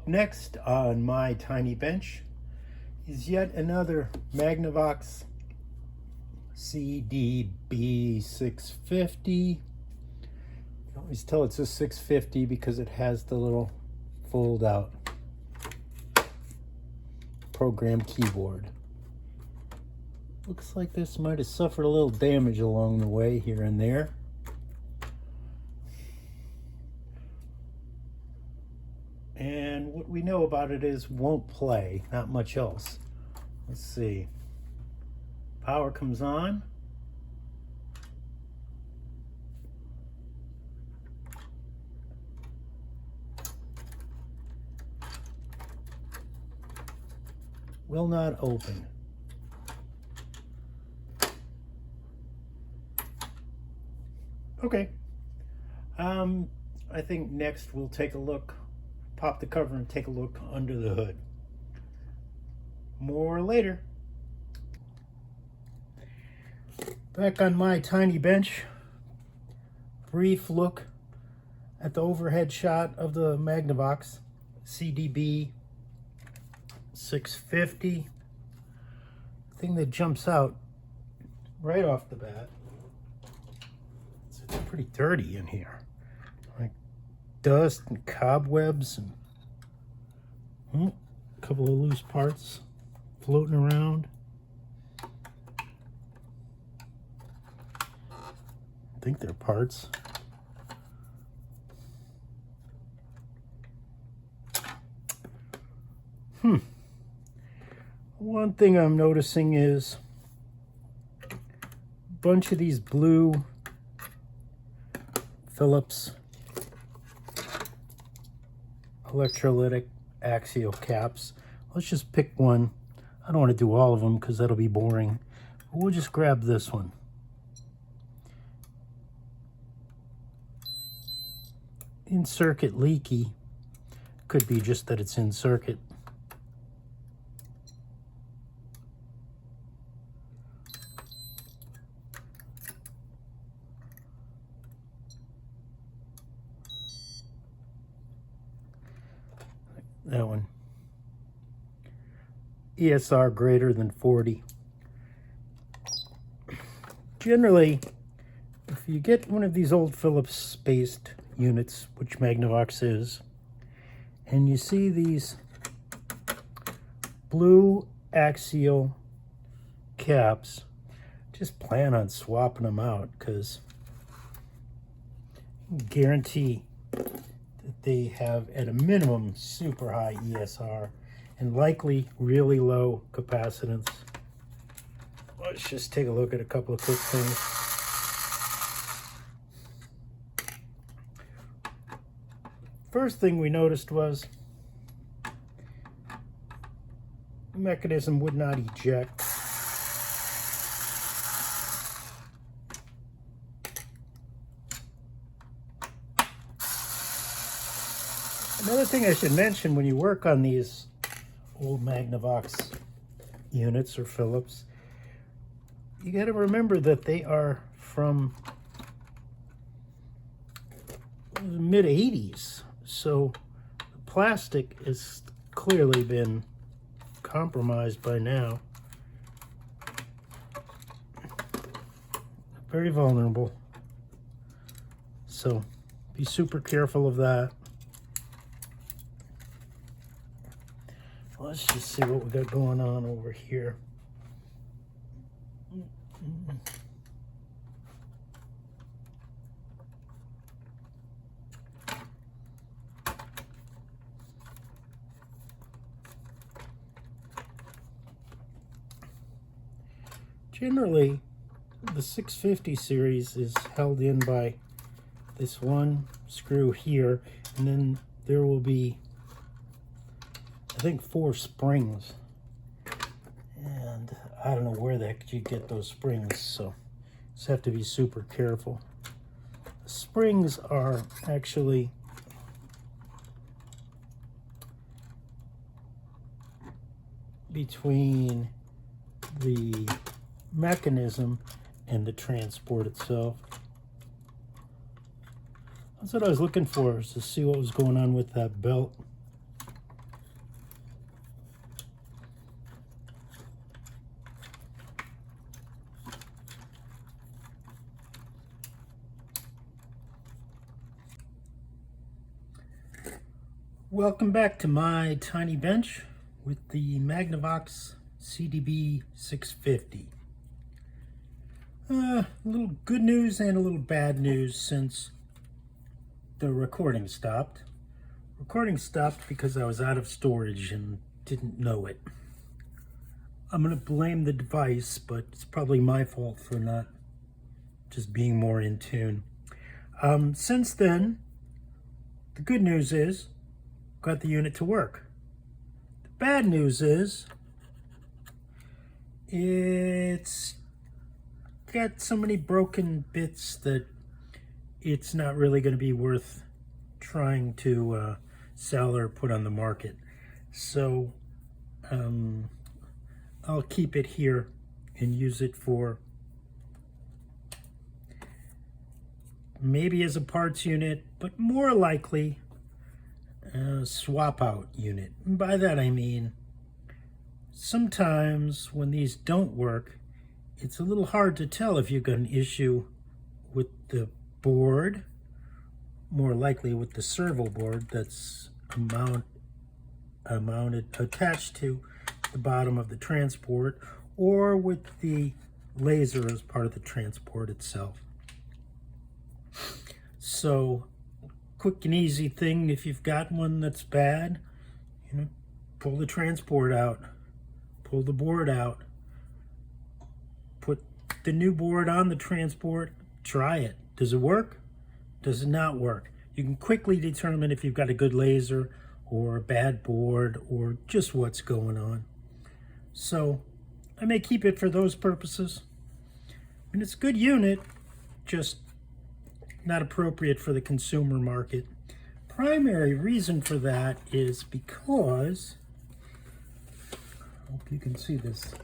Next on my tiny bench is yet another Magnavox CDB650. You can always tell it's a 650 because it has the little fold out program keyboard. Looks like this might have suffered a little damage along the way here and there. And what we know about it is won't play, not much else. Let's see. Power comes on. Will not open. Okay. I think next we'll take a look, pop the cover and take a look under the hood. More later. Back on my tiny bench. Brief look at the overhead shot of the Magnavox CDB650. Thing that jumps out right off the bat. It's pretty dirty in here. Like dust and cobwebs and a couple of loose parts floating around. I think they're parts. One thing I'm noticing is a bunch of these blue Phillips electrolytic axial caps. Let's just pick one. I don't want to do all of them because that'll be boring. But we'll just grab this one. In circuit leaky. Could be just that it's in circuit. That one. ESR greater than 40. Generally, if you get one of these old Philips based units, which Magnavox is, and you see these blue axial caps, just plan on swapping them out, because I guarantee that they have at a minimum super high ESR and likely really low capacitance. Let's just take a look at a couple of quick things. First thing we noticed was the mechanism would not eject. Another thing I should mention when you work on these old Magnavox units or Philips, you got to remember that they are from the mid-80s. So the plastic has clearly been compromised by now. Very vulnerable. So be super careful of that. Let's just see what we got going on over here. Generally, the 650 series is held in by this one screw here, and then there will be, I think, 4 springs. And I don't know where the heck you get those springs, so just have to be super careful. The springs are actually between the mechanism and the transport itself. That's what I was looking for, is to see what was going on with that belt. Welcome back to my tiny bench with the Magnavox CDB650. A little good news and a little bad news since the recording stopped. Recording stopped because I was out of storage and didn't know it. I'm going to blame the device, but it's probably my fault for not just being more in tune. Since then, the good news is got the unit to work. The bad news is it's got so many broken bits that it's not really going to be worth trying to sell or put on the market. So I'll keep it here and use it for maybe as a parts unit, but more likely swap out unit. And by that I mean sometimes when these don't work, it's a little hard to tell if you've got an issue with the board, more likely with the servo board that's attached to the bottom of the transport, or with the laser as part of the transport itself. So quick and easy thing, if you've got one that's bad, pull the transport out, pull the board out, put the new board on the transport, try it. Does it work? Does it not work? You can quickly determine if you've got a good laser or a bad board or just what's going on. So I may keep it for those purposes. And it's a good unit, just not appropriate for the consumer market. Primary reason for that is because, I hope you can see this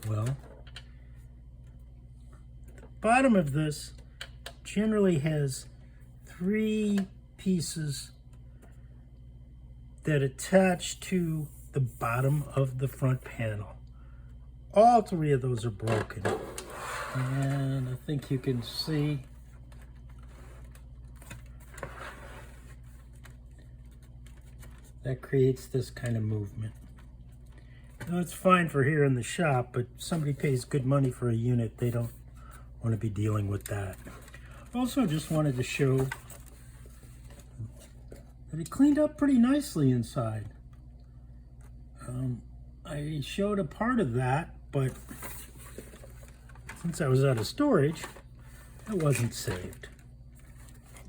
well, the bottom of this generally has 3 pieces that attach to the bottom of the front panel. All 3 of those are broken, and I think you can see that creates this kind of movement. Now, it's fine for here in the shop, but somebody pays good money for a unit, they don't want to be dealing with that. Also, just wanted to show that it cleaned up pretty nicely inside. I showed a part of that, but since I was out of storage, it wasn't saved.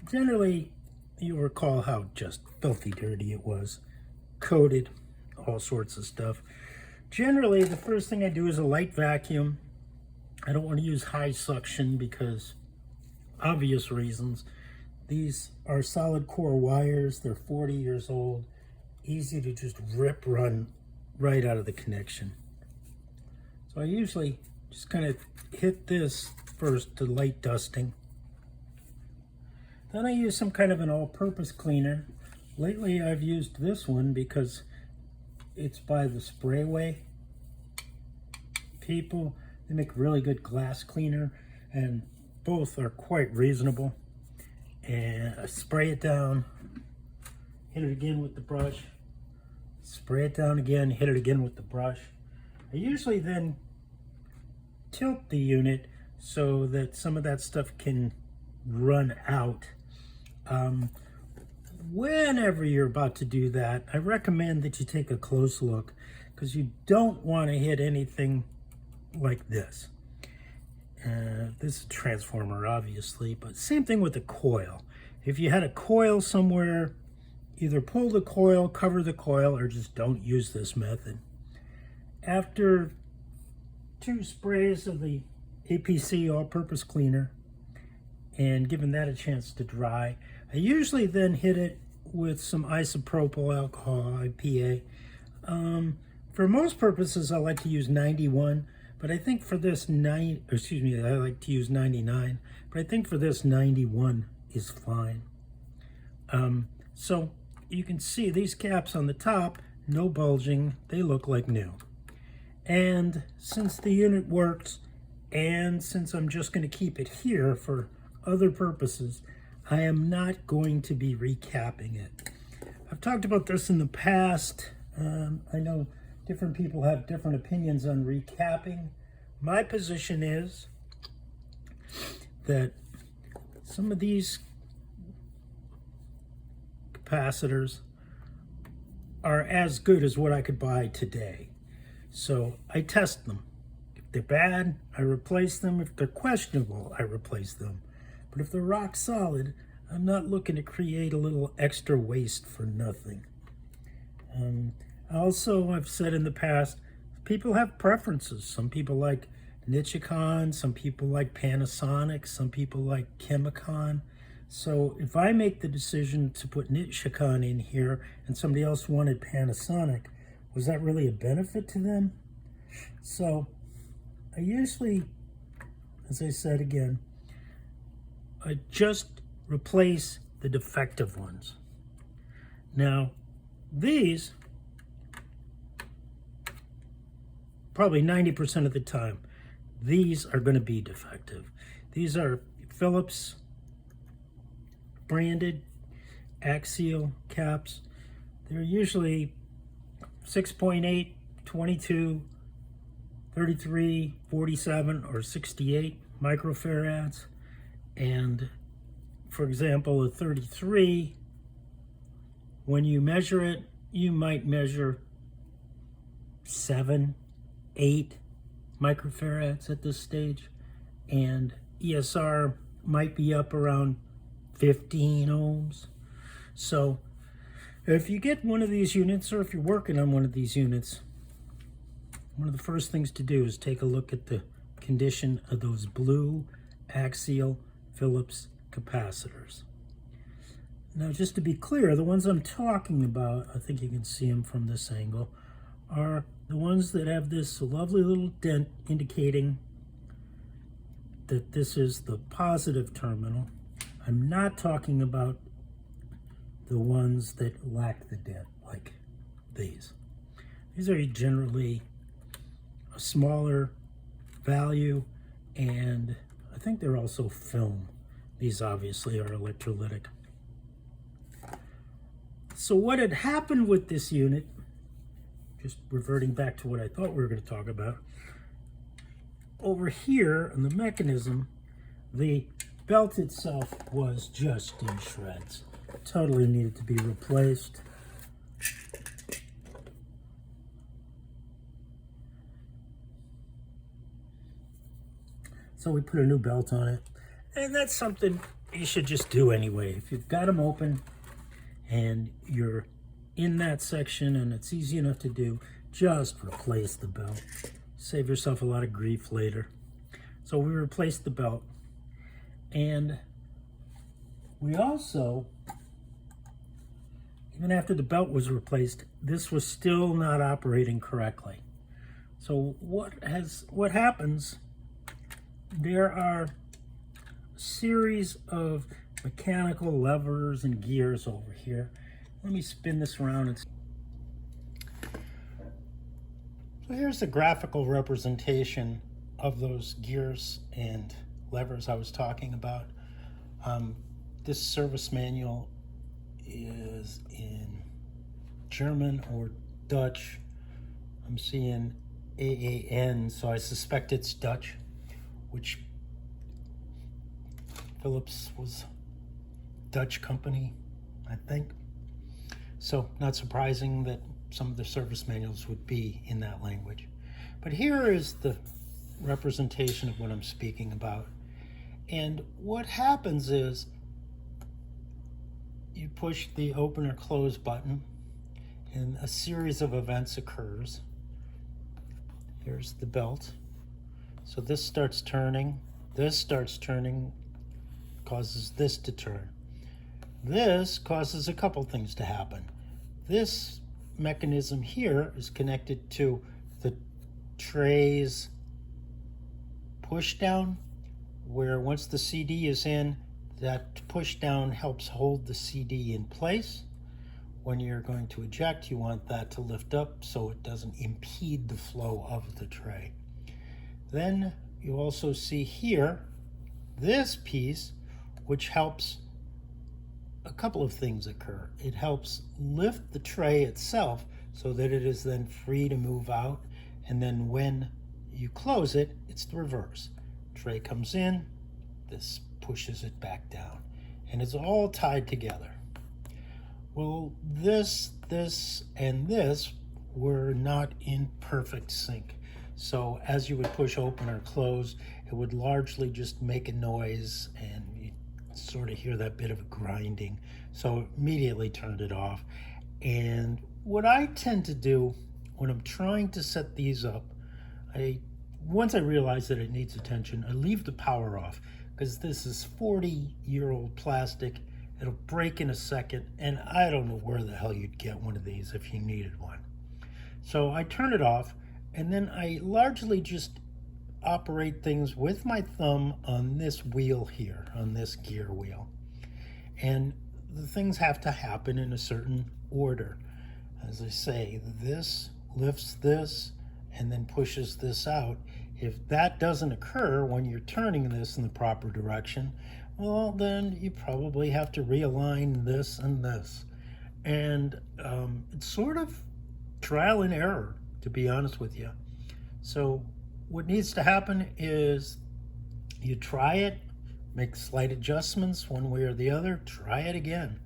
Generally, you'll recall how just filthy dirty it was. Coated, all sorts of stuff. Generally, the first thing I do is a light vacuum. I don't want to use high suction because obvious reasons. These are solid core wires. They're 40 years old. Easy to just run right out of the connection. So I usually just kind of hit this first to light dusting. Then I use some kind of an all-purpose cleaner. Lately I've used this one because it's by the Sprayway people. They make really good glass cleaner, and both are quite reasonable. And I spray it down, hit it again with the brush, spray it down again, hit it again with the brush. I usually then tilt the unit so that some of that stuff can run out. Whenever you're about to do that, I recommend that you take a close look, because you don't want to hit anything like this. This is a transformer, obviously, but same thing with the coil. If you had a coil somewhere, either pull the coil, cover the coil, or just don't use this method. After 2 sprays of the APC all-purpose cleaner, and giving that a chance to dry, I usually then hit it with some isopropyl alcohol, IPA. For most purposes, I like to use 91, but I think for this I like to use 99, but I think for this 91 is fine. So you can see these caps on the top, no bulging, they look like new. And since the unit works, and since I'm just going to keep it here for other purposes, I am not going to be recapping it. I've talked about this in the past. I know different people have different opinions on recapping. My position is that some of these capacitors are as good as what I could buy today. So I test them. If they're bad, I replace them. If they're questionable, I replace them. But if they're rock solid, I'm not looking to create a little extra waste for nothing. Also, I've said in the past, people have preferences. Some people like Nichicon, some people like Panasonic, some people like Chemicon. So if I make the decision to put Nichicon in here and somebody else wanted Panasonic, was that really a benefit to them? So I usually, as I said again, I just replace the defective ones. Now, these, probably 90% of the time, these are going to be defective. These are Philips branded axial caps. They're usually 6.8, 22, 33, 47, or 68 microfarads. And for example, a 33, when you measure it, you might measure 7, 8 microfarads at this stage, and ESR might be up around 15 ohms. So if you get one of these units, or if you're working on one of these units, one of the first things to do is take a look at the condition of those blue axial Philips capacitors. Now, just to be clear, the ones I'm talking about, I think you can see them from this angle, are the ones that have this lovely little dent indicating that this is the positive terminal. I'm not talking about the ones that lack the dent, like these. These are generally a smaller value, and I think they're also film. These obviously are electrolytic. So what had happened with this unit, just reverting back to what I thought we were going to talk about, over here in the mechanism, the belt itself was just in shreds. Totally needed to be replaced. So we put a new belt on it. And that's something you should just do anyway. If you've got them open and you're in that section and it's easy enough to do, just replace the belt. Save yourself a lot of grief later. So we replaced the belt. And we also, even after the belt was replaced, this was still not operating correctly. So what happens, there are a series of mechanical levers and gears over here. Let me spin this around. So here's the graphical representation of those gears and levers I was talking about. This service manual is in German or Dutch. I'm seeing AAN, so I suspect it's Dutch, which Philips was a Dutch company, I think. So not surprising that some of the service manuals would be in that language. But here is the representation of what I'm speaking about. And what happens is you push the open or close button and a series of events occurs. Here's the belt. So this starts turning, causes this to turn. This causes a couple things to happen. This mechanism here is connected to the tray's push down, where once the CD is in, that push down helps hold the CD in place. When you're going to eject, you want that to lift up so it doesn't impede the flow of the tray. Then you also see here this piece, which helps a couple of things occur. It helps lift the tray itself so that it is then free to move out, and then when you close it, it's the reverse. Tray comes in, this pushes it back down, and it's all tied together. Well, this, and this were not in perfect sync. So as you would push open or close, it would largely just make a noise, and you sort of hear that bit of grinding. So immediately turned it off. And what I tend to do when I'm trying to set these up, once I realize that it needs attention, I leave the power off, because this is 40-year-old plastic. It'll break in a second, and I don't know where the hell you'd get one of these if you needed one. So I turn it off, and then I largely just operate things with my thumb on this wheel here, on this gear wheel. And the things have to happen in a certain order. As I say, this lifts this and then pushes this out. If that doesn't occur when you're turning this in the proper direction, well, then you probably have to realign this and this. And it's sort of trial and error, to be honest with you. So what needs to happen is you try it, make slight adjustments one way or the other, try it again.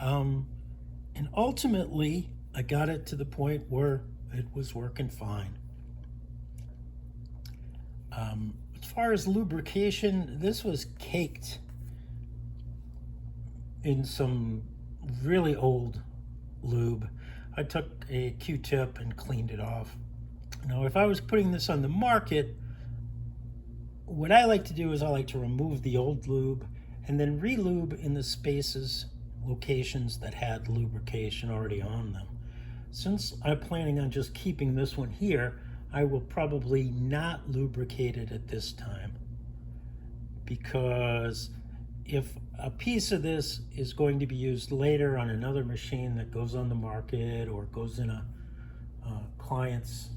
And ultimately, I got it to the point where it was working fine. As far as lubrication, this was caked in some really old lube. I took a Q-tip and cleaned it off. Now, if I was putting this on the market, what I like to do is I like to remove the old lube and then re-lube in the spaces, locations that had lubrication already on them. Since I'm planning on just keeping this one here, I will probably not lubricate it at this time, because if a piece of this is going to be used later on another machine that goes on the market or goes in a client's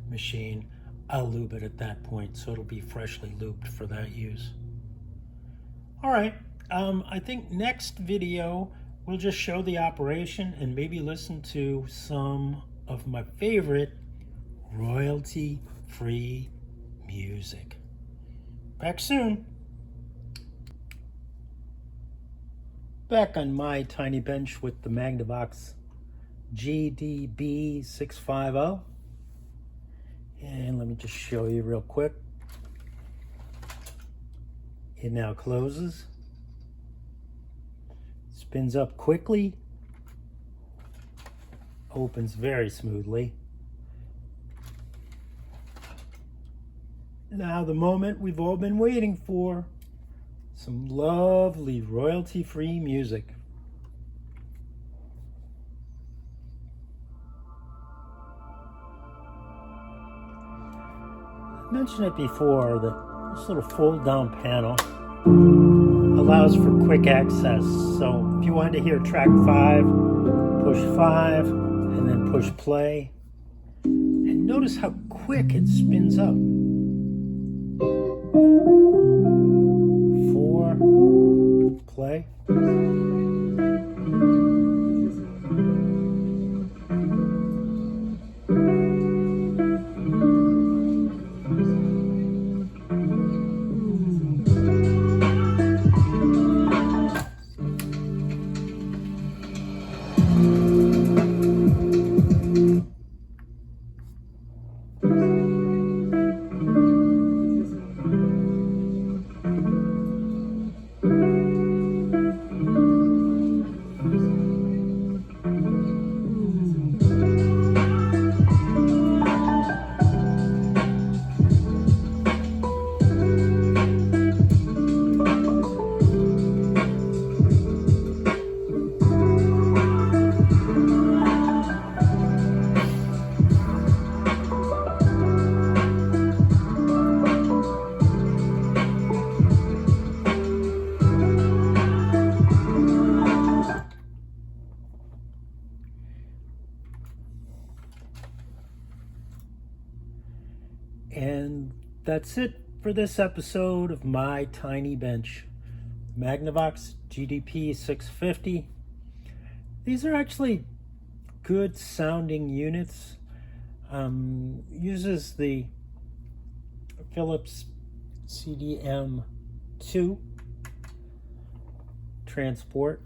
machine, I'll lube it at that point, so it'll be freshly lubed for that use. All right, I think next video we'll just show the operation and maybe listen to some of my favorite royalty-free music. Back soon. Back on my tiny bench with the Magnavox CDB650. And let me just show you real quick. It now closes. Spins up quickly. Opens very smoothly. Now the moment we've all been waiting for. Some lovely royalty-free music. I mentioned it before that this little fold-down panel allows for quick access. So if you wanted to hear track 5, push 5 and then push play. And notice how quick it spins up. 4, play. And that's it for this episode of My Tiny Bench. Magnavox CDB650. These are actually good sounding units. Uses the Philips CDM2 transport,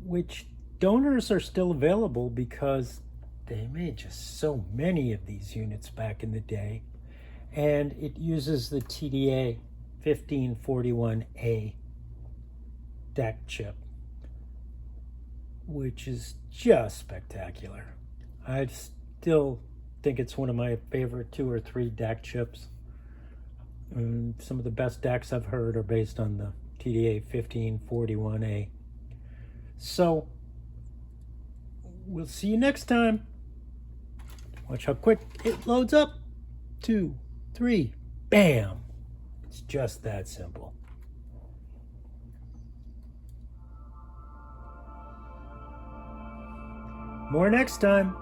which donors are still available because they made just so many of these units back in the day. And it uses the TDA 1541A DAC chip, which is just spectacular. I still think it's one of my favorite 2 or 3 DAC chips. Some of the best DACs I've heard are based on the TDA 1541A. So we'll see you next time. Watch how quick it loads up. 2, 3, bam. It's just that simple. More next time.